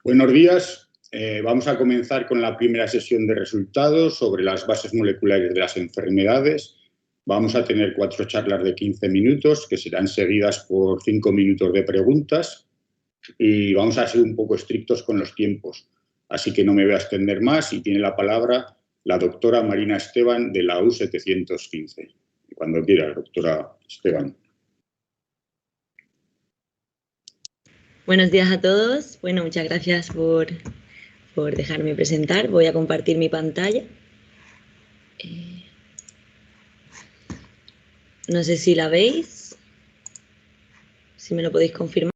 Buenos días. Vamos a comenzar con la primera sesión de resultados sobre las bases moleculares de las enfermedades. Vamos a tener 4 charlas de 15 minutos que serán seguidas por 5 minutos de preguntas y vamos a ser un poco estrictos con los tiempos. Así que no me voy a extender más y tiene la palabra la doctora Marina Esteban de la U715. Cuando quiera, doctora Esteban. Buenos días a todos. Bueno, muchas gracias por dejarme presentar. Voy a compartir mi pantalla. No sé si la veis. Si me lo podéis confirmar.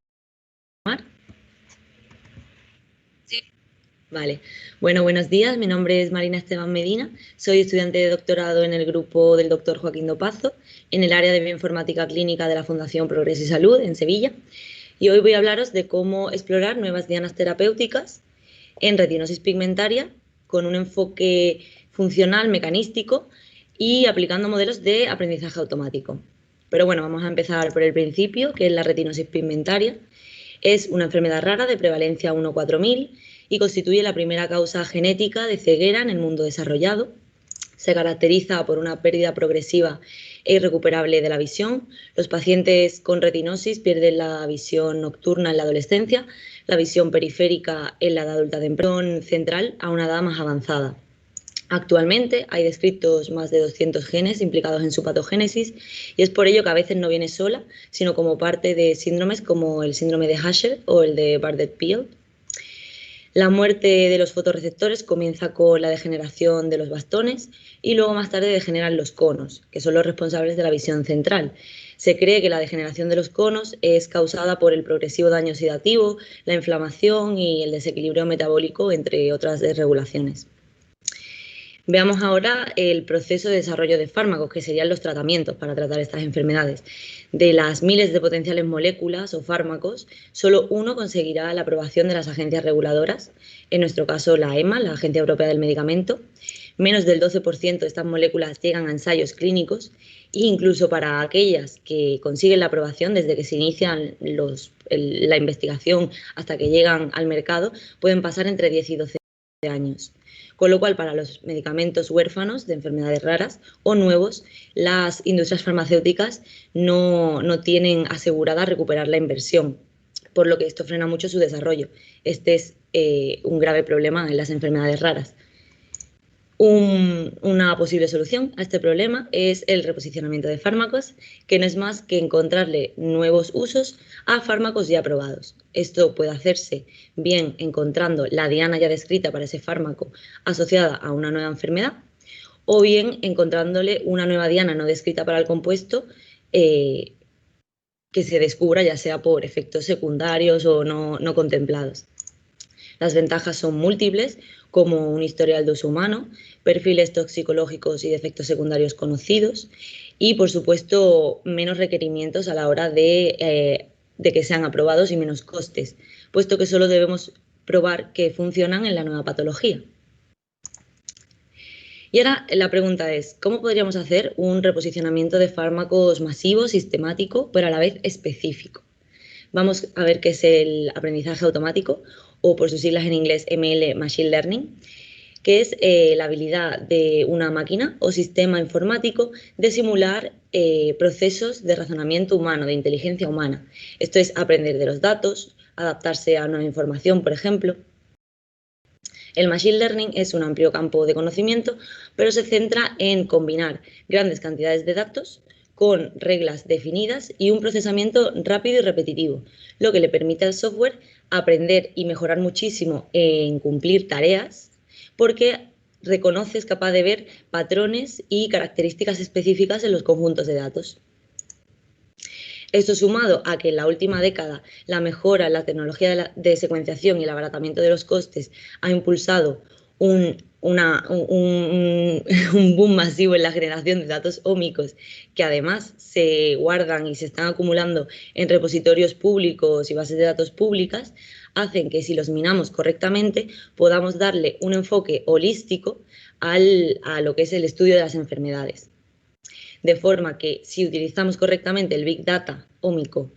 Sí. Vale. Bueno, buenos días. Mi nombre es Marina Esteban Medina. Soy estudiante de doctorado en el grupo del doctor Joaquín Dopazo, en el área de bioinformática clínica de la Fundación Progreso y Salud, en Sevilla. Y hoy voy a hablaros de cómo explorar nuevas dianas terapéuticas en retinosis pigmentaria con un enfoque funcional, mecanístico y aplicando modelos de aprendizaje automático. Pero bueno, vamos a empezar por el principio, que es la retinosis pigmentaria. Es una enfermedad rara de prevalencia 1-4000 y constituye la primera causa genética de ceguera en el mundo desarrollado. Se caracteriza por una pérdida progresiva e irrecuperable de la visión. Los pacientes con retinosis pierden la visión nocturna en la adolescencia, la visión periférica en la edad adulta temprana, central a una edad más avanzada. Actualmente hay descritos más de 200 genes implicados en su patogénesis y es por ello que a veces no viene sola, sino como parte de síndromes como el síndrome de Usher o el de Bardet-Biedl. La muerte de los fotorreceptores comienza con la degeneración de los bastones y luego más tarde degeneran los conos, que son los responsables de la visión central. Se cree que la degeneración de los conos es causada por el progresivo daño oxidativo, la inflamación y el desequilibrio metabólico, entre otras desregulaciones. Veamos ahora el proceso de desarrollo de fármacos, que serían los tratamientos para tratar estas enfermedades. De las miles de potenciales moléculas o fármacos, solo uno conseguirá la aprobación de las agencias reguladoras, en nuestro caso la EMA, la Agencia Europea del Medicamento. Menos del 12% de estas moléculas llegan a ensayos clínicos e incluso para aquellas que consiguen la aprobación desde que se inician la investigación hasta que llegan al mercado, pueden pasar entre 10 y 12 años. Con lo cual, para los medicamentos huérfanos de enfermedades raras o nuevos, las industrias farmacéuticas no tienen asegurada recuperar la inversión, por lo que esto frena mucho su desarrollo. Este es un grave problema en las enfermedades raras. Una posible solución a este problema es el reposicionamiento de fármacos, que no es más que encontrarle nuevos usos a fármacos ya aprobados. Esto puede hacerse bien encontrando la diana ya descrita para ese fármaco asociada a una nueva enfermedad, o bien encontrándole una nueva diana no descrita para el compuesto que se descubra ya sea por efectos secundarios o no contemplados. Las ventajas son múltiples, como un historial de uso humano, perfiles toxicológicos y de efectos secundarios conocidos y, por supuesto, menos requerimientos a la hora de que sean aprobados y menos costes, puesto que solo debemos probar que funcionan en la nueva patología. Y ahora la pregunta es, ¿cómo podríamos hacer un reposicionamiento de fármacos masivo, sistemático, pero a la vez específico? Vamos a ver qué es el aprendizaje automático, o por sus siglas en inglés ML, Machine Learning, que es la habilidad de una máquina o sistema informático de simular procesos de razonamiento humano, de inteligencia humana. Esto es aprender de los datos, adaptarse a nueva información, por ejemplo. El Machine Learning es un amplio campo de conocimiento, pero se centra en combinar grandes cantidades de datos con reglas definidas y un procesamiento rápido y repetitivo, lo que le permite al software aprender y mejorar muchísimo en cumplir tareas, porque reconoce, es capaz de ver patrones y características específicas en los conjuntos de datos. Esto sumado a que en la última década la mejora en la tecnología de secuenciación y el abaratamiento de los costes ha impulsado un boom masivo en la generación de datos ómicos, que además se guardan y se están acumulando en repositorios públicos y bases de datos públicas, hacen que si los minamos correctamente podamos darle un enfoque holístico a lo que es el estudio de las enfermedades. De forma que si utilizamos correctamente el Big Data ómico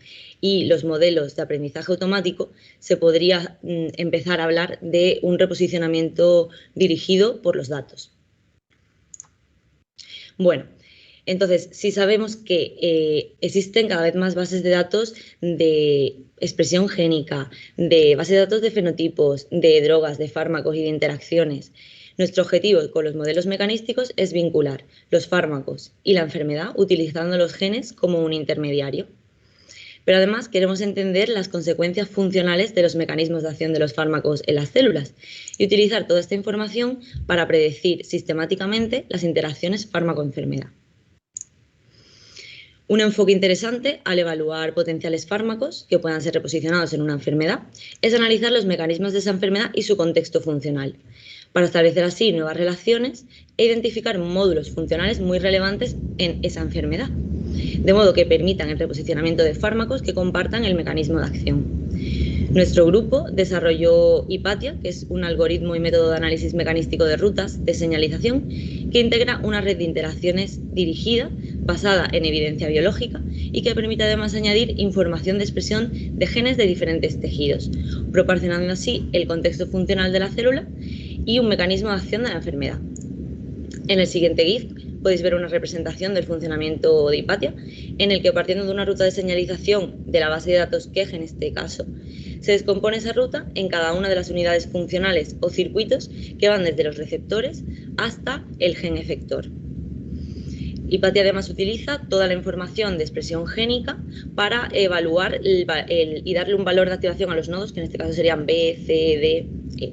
y los modelos de aprendizaje automático, se podría empezar a hablar de un reposicionamiento dirigido por los datos. Bueno, entonces, si sabemos que existen cada vez más bases de datos de expresión génica, de bases de datos de fenotipos, de drogas, de fármacos y de interacciones, nuestro objetivo con los modelos mecanísticos es vincular los fármacos y la enfermedad utilizando los genes como un intermediario. Pero además queremos entender las consecuencias funcionales de los mecanismos de acción de los fármacos en las células y utilizar toda esta información para predecir sistemáticamente las interacciones fármaco-enfermedad. Un enfoque interesante al evaluar potenciales fármacos que puedan ser reposicionados en una enfermedad es analizar los mecanismos de esa enfermedad y su contexto funcional, para establecer así nuevas relaciones e identificar módulos funcionales muy relevantes en esa enfermedad, de modo que permitan el reposicionamiento de fármacos que compartan el mecanismo de acción. Nuestro grupo desarrolló Hipatia, que es un algoritmo y método de análisis mecanístico de rutas de señalización que integra una red de interacciones dirigida, basada en evidencia biológica y que permite además añadir información de expresión de genes de diferentes tejidos, proporcionando así el contexto funcional de la célula y un mecanismo de acción de la enfermedad. En el siguiente GIF podéis ver una representación del funcionamiento de Hipatia, en el que partiendo de una ruta de señalización de la base de datos QEG en este caso, se descompone esa ruta en cada una de las unidades funcionales o circuitos que van desde los receptores hasta el gen efector. Hipatia además utiliza toda la información de expresión génica para evaluar y darle un valor de activación a los nodos, que en este caso serían B, C, D, E.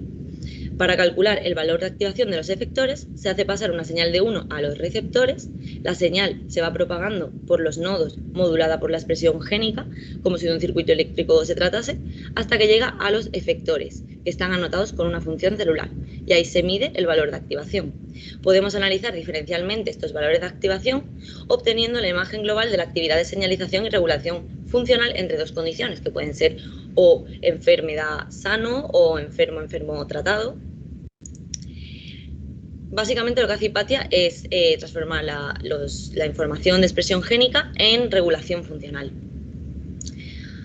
Para calcular el valor de activación de los efectores, se hace pasar una señal de 1 a los receptores, la señal se va propagando por los nodos modulada por la expresión génica, como si de un circuito eléctrico se tratase, hasta que llega a los efectores, que están anotados con una función celular, y ahí se mide el valor de activación. Podemos analizar diferencialmente estos valores de activación, obteniendo la imagen global de la actividad de señalización y regulación funcional entre dos condiciones, que pueden ser o enfermedad sano o enfermo tratado. Básicamente lo que hace Hipatia es transformar la información de expresión génica en regulación funcional.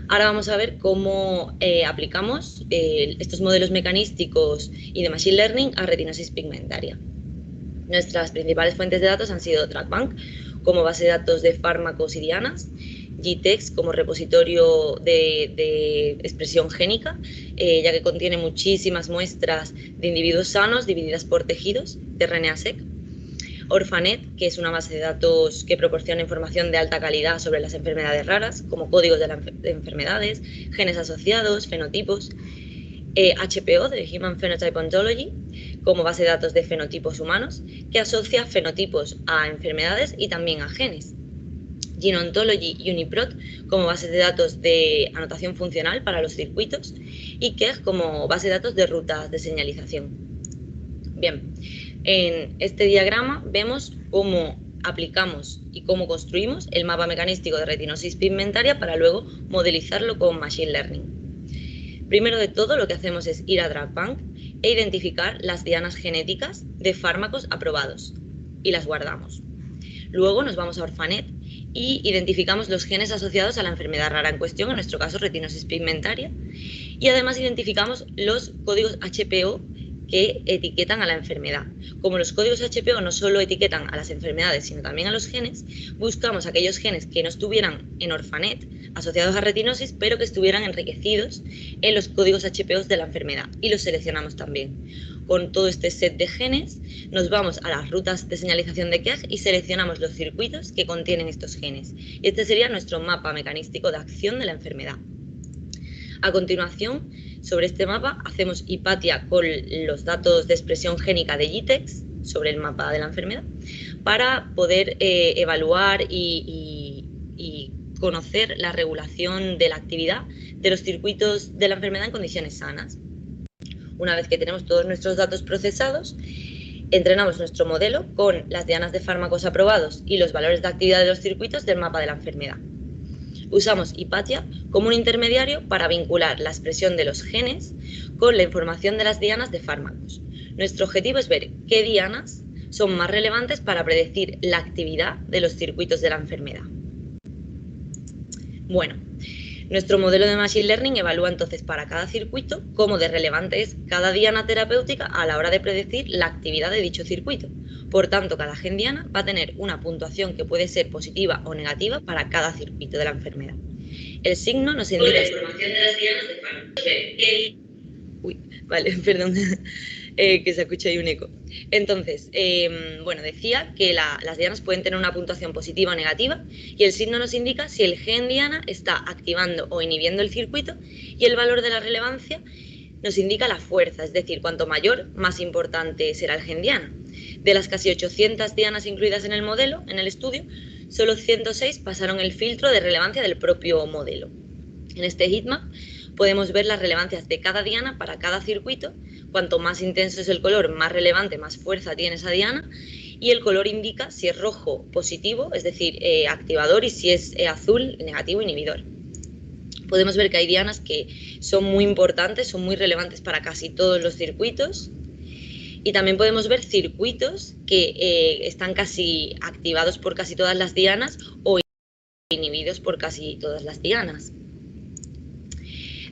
Ahora vamos a ver cómo aplicamos estos modelos mecanísticos y de Machine Learning a retinosis pigmentaria. Nuestras principales fuentes de datos han sido TrackBank, como base de datos de fármacos y dianas, GTEx como repositorio de expresión génica, ya que contiene muchísimas muestras de individuos sanos divididas por tejidos de RNA-seq. Orphanet, que es una base de datos que proporciona información de alta calidad sobre las enfermedades raras, como códigos de enfermedades, genes asociados, fenotipos. HPO, de Human Phenotype Ontology, como base de datos de fenotipos humanos, que asocia fenotipos a enfermedades y también a genes. Gene Ontology y UniProt como bases de datos de anotación funcional para los circuitos y KEGG como base de datos de rutas de señalización. Bien, en este diagrama vemos cómo aplicamos y cómo construimos el mapa mecanístico de retinosis pigmentaria para luego modelizarlo con Machine Learning. Primero de todo, lo que hacemos es ir a TrackBank e identificar las dianas genéticas de fármacos aprobados y las guardamos. Luego nos vamos a Orphanet y identificamos los genes asociados a la enfermedad rara en cuestión, en nuestro caso retinosis pigmentaria, y además identificamos los códigos HPO que etiquetan a la enfermedad. Como los códigos HPO no solo etiquetan a las enfermedades, sino también a los genes, buscamos aquellos genes que no estuvieran en Orphanet asociados a retinosis, pero que estuvieran enriquecidos en los códigos HPO de la enfermedad y los seleccionamos también. Con todo este set de genes nos vamos a las rutas de señalización de KEGG y seleccionamos los circuitos que contienen estos genes. Y este sería nuestro mapa mecanístico de acción de la enfermedad. A continuación, sobre este mapa hacemos Hipatia con los datos de expresión génica de GTEx sobre el mapa de la enfermedad para poder evaluar y conocer la regulación de la actividad de los circuitos de la enfermedad en condiciones sanas. Una vez que tenemos todos nuestros datos procesados, entrenamos nuestro modelo con las dianas de fármacos aprobados y los valores de actividad de los circuitos del mapa de la enfermedad. Usamos Hipatia como un intermediario para vincular la expresión de los genes con la información de las dianas de fármacos. Nuestro objetivo es ver qué dianas son más relevantes para predecir la actividad de los circuitos de la enfermedad. Bueno, Nuestro modelo de Machine Learning evalúa entonces para cada circuito cómo de relevante es cada diana terapéutica a la hora de predecir la actividad de dicho circuito. Por tanto, cada gen diana va a tener una puntuación que puede ser positiva o negativa para cada circuito de la enfermedad. El signo nos indica la información de las dianas de Farm. Uy, vale, perdón, que se escucha ahí un eco. Entonces, bueno, decía que las dianas pueden tener una puntuación positiva o negativa y el signo nos indica si el gen diana está activando o inhibiendo el circuito y el valor de la relevancia nos indica la fuerza, es decir, cuanto mayor, más importante será el gen diana. De las casi 800 dianas incluidas en el modelo, en el estudio, solo 106 pasaron el filtro de relevancia del propio modelo. En este heatmap podemos ver las relevancias de cada diana para cada circuito. Cuanto más intenso es el color, más relevante, más fuerza tiene esa diana. Y el color indica si es rojo, positivo, es decir, activador, y si es azul, negativo, inhibidor. Podemos ver que hay dianas que son muy importantes, son muy relevantes para casi todos los circuitos. Y también podemos ver circuitos que están casi activados por casi todas las dianas o inhibidos por casi todas las dianas.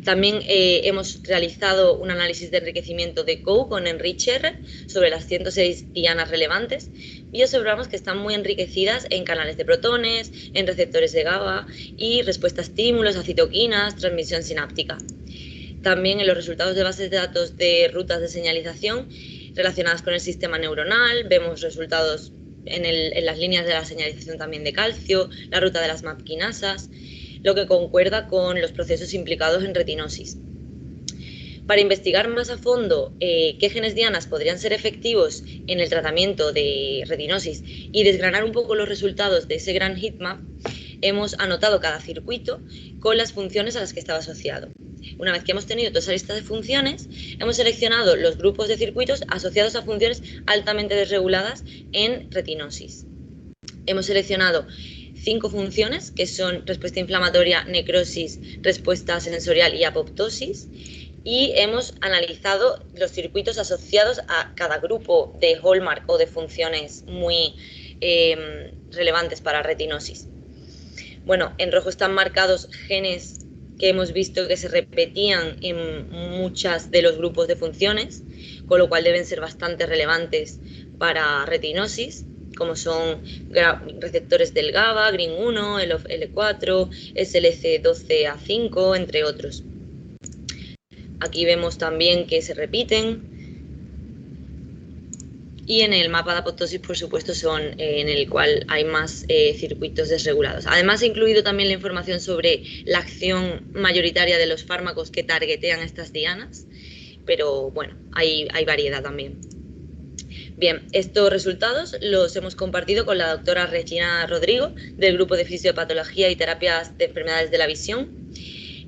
También hemos realizado un análisis de enriquecimiento de COU con Enrich-R sobre las 106 dianas relevantes y observamos que están muy enriquecidas en canales de protones, en receptores de GABA y respuesta a estímulos, a citoquinas, transmisión sináptica. También en los resultados de bases de datos de rutas de señalización relacionadas con el sistema neuronal, vemos resultados en las líneas de la señalización también de calcio, la ruta de las MAP quinasas, lo que concuerda con los procesos implicados en retinosis. Para investigar más a fondo qué genes dianas podrían ser efectivos en el tratamiento de retinosis y desgranar un poco los resultados de ese gran heatmap, hemos anotado cada circuito con las funciones a las que estaba asociado. Una vez que hemos tenido toda esa lista de funciones, hemos seleccionado los grupos de circuitos asociados a funciones altamente desreguladas en retinosis. Hemos seleccionado 5 funciones, que son respuesta inflamatoria, necrosis, respuesta sensorial y apoptosis, y hemos analizado los circuitos asociados a cada grupo de hallmark o de funciones muy relevantes para retinosis. Bueno, en rojo están marcados genes que hemos visto que se repetían en muchas de los grupos de funciones, con lo cual deben ser bastante relevantes para retinosis, como son receptores del GABA, GRIN1, L4, SLC12A5, entre otros. Aquí vemos también que se repiten. Y en el mapa de apoptosis, por supuesto, son en el cual hay más circuitos desregulados. Además, he incluido también la información sobre la acción mayoritaria de los fármacos que targetean estas dianas, pero bueno, hay variedad también. Bien, estos resultados los hemos compartido con la doctora Regina Rodrigo, del Grupo de Fisiopatología y Terapias de Enfermedades de la Visión,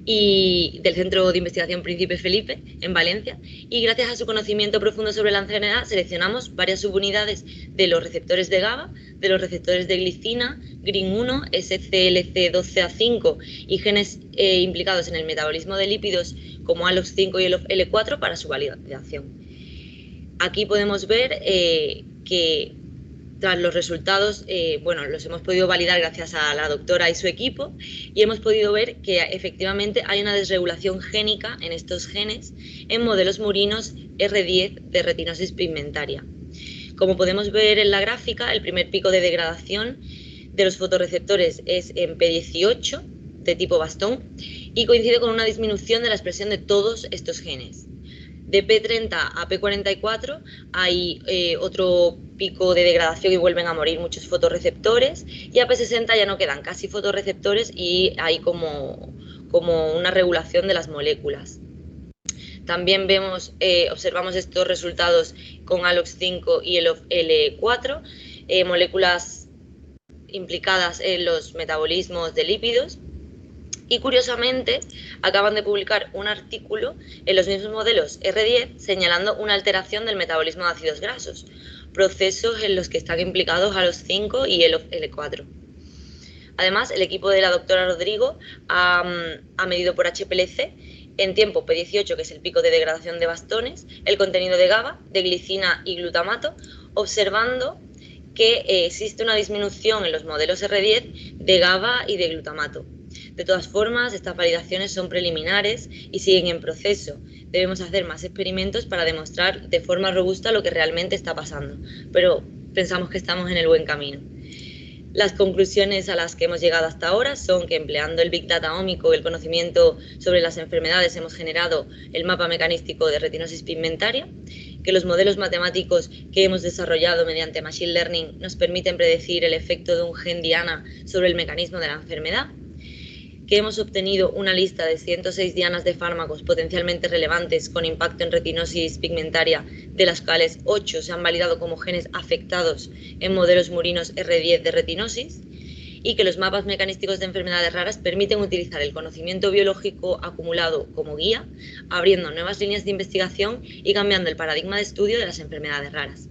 y del Centro de Investigación Príncipe Felipe, en Valencia, y gracias a su conocimiento profundo sobre la enfermedad seleccionamos varias subunidades de los receptores de GABA, de los receptores de glicina, GRIN1, SCLC12A5 y genes implicados en el metabolismo de lípidos como ALOX5 y el L4 para su validación. Aquí podemos ver que tras los resultados, los hemos podido validar gracias a la doctora y su equipo y hemos podido ver que efectivamente hay una desregulación génica en estos genes en modelos murinos R10 de retinosis pigmentaria. Como podemos ver en la gráfica, el primer pico de degradación de los fotorreceptores es en P18 de tipo bastón y coincide con una disminución de la expresión de todos estos genes. De P30 a P44 hay otro pico de degradación y vuelven a morir muchos fotorreceptores y a P60 ya no quedan casi fotorreceptores y hay como una regulación de las moléculas. También observamos estos resultados con ALOX5 y el L4, moléculas implicadas en los metabolismos de lípidos. Y curiosamente acaban de publicar un artículo en los mismos modelos R10 señalando una alteración del metabolismo de ácidos grasos, procesos en los que están implicados ALOX5 y el L4. Además, el equipo de la doctora Rodrigo ha medido por HPLC en tiempo P18, que es el pico de degradación de bastones, el contenido de GABA, de glicina y glutamato, observando que existe una disminución en los modelos R10 de GABA y de glutamato. De todas formas, estas validaciones son preliminares y siguen en proceso. Debemos hacer más experimentos para demostrar de forma robusta lo que realmente está pasando, pero pensamos que estamos en el buen camino. Las conclusiones a las que hemos llegado hasta ahora son que empleando el Big Data ómico y el conocimiento sobre las enfermedades hemos generado el mapa mecanístico de retinosis pigmentaria, que los modelos matemáticos que hemos desarrollado mediante Machine Learning nos permiten predecir el efecto de un gen diana sobre el mecanismo de la enfermedad, que hemos obtenido una lista de 106 dianas de fármacos potencialmente relevantes con impacto en retinosis pigmentaria, de las cuales 8 se han validado como genes afectados en modelos murinos R10 de retinosis, y que los mapas mecanísticos de enfermedades raras permiten utilizar el conocimiento biológico acumulado como guía, abriendo nuevas líneas de investigación y cambiando el paradigma de estudio de las enfermedades raras.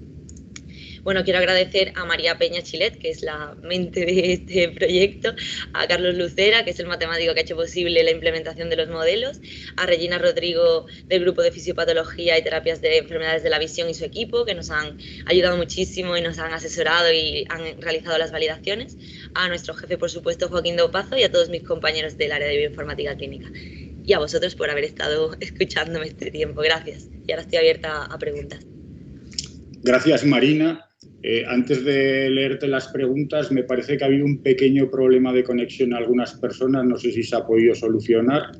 Bueno, quiero agradecer a María Peña Chilet, que es la mente de este proyecto, a Carlos Lucera, que es el matemático que ha hecho posible la implementación de los modelos, a Regina Rodrigo, del Grupo de Fisiopatología y Terapias de Enfermedades de la Visión, y su equipo, que nos han ayudado muchísimo y nos han asesorado y han realizado las validaciones, a nuestro jefe, por supuesto, Joaquín Dopazo, y a todos mis compañeros del área de bioinformática clínica. Y a vosotros por haber estado escuchándome este tiempo. Gracias. Y ahora estoy abierta a preguntas. Gracias, Marina. Antes de leerte las preguntas, me parece que ha habido un pequeño problema de conexión a algunas personas. No sé si se ha podido solucionar.